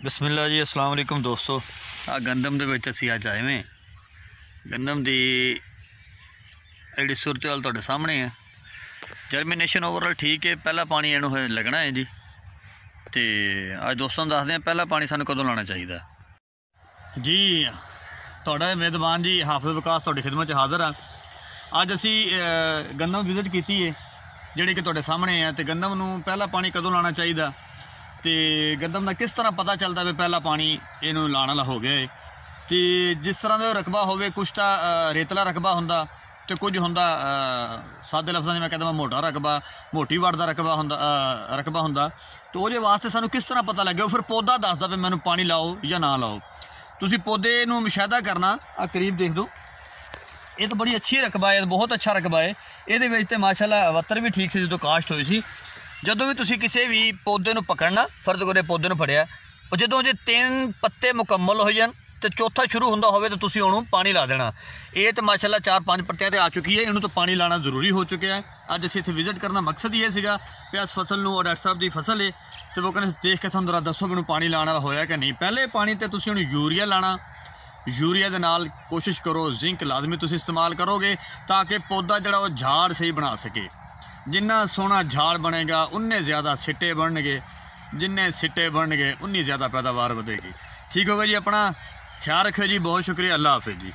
बिस्मिल्लाह जी, अस्सलाम वालेकुम दोस्तों। आ गंदम दे विच असीं अज आए हुए गंदम दी जिहड़ी सूरत हाल तुहाडे सामने है। जर्मीनेशन ओवरऑल ठीक है, पहला पानी इहनूं लगना है जी। तो अज दोस्तों दसदे हैं पहला पानी सानूं कदों लाना चाहिए जी। तुहाडा मेज़बान जी हाफिज़ विकास तुहाडी खिदमत च हाज़र हाँ। अज असीं गंदम विजिट की है जिहड़ी कि तुहाडे सामने है। तो गंदम नूं पहला पानी कदों लाना चाहिए तो गंदम का किस तरह पता चलता भी पहला पानी इनू लाने वाला हो गया है। तो जिस तरह का रकबा होवे, कुछ तो रेतला रकबा होंदा तो कुछ होंदा सादे लफ्ज़ां में कहता मोटा रकबा, मोटी वड़ का रकबा होंदा। तो वो वास्ते सानू किस तरह पता लगे, फिर पौधा दसदा भी मैनू पानी लाओ या ना लाओ। तुसीं पौधे नूं मुशाहिदा करना, आ करीब देख दो, ये तो बड़ी अच्छी रकबा है, बहुत अच्छा रकबा है। ये माशाअल्लाह वत्तर भी ठीक से जो काश्त हुई सी। जदों भी तुसीं किसी भी पौधे नूं पकड़ना, फर्ज करो पौधे नूं फड़िया, और जदों जे 3 पत्ते मुकम्मल हो जान तो चौथा शुरू होंदा होवे तो तुसीं उहनूं पानी ला देना। ये तो माशाअल्लाह 4-5 पत्तियां ते आ चुकी है, इन्हूं तो पानी लाना जरूरी हो चुका है। अज असीं इत्थे विजिट करना मकसद ये सीगा कि इस फसल नूं, और डॉक्टर साहब की फसल है तो वो कहने देख के सानूं जरा दसो भी पानी लाने वाला होया कि नहीं। पहले पानी तो तुसीं उहनूं यूरिया लाना, यूरिया दे नाल कोशिश करो जिंक लाजमी तुसीं इस्तेमाल करोगे ताकि पौधा जिहड़ा वो झाड़ सही बना सके। जिन्ना सोहना झाड़ बनेगा उन्ने ज़्यादा सिट्टे बनणगे, जिन्ने सिट्टे बनणगे उन्नी ज़्यादा पैदावार बढ़ेगी। ठीक होगा जी, अपना ख्याल रखियो जी, बहुत शुक्रिया, अल्लाह हाफिज़ जी।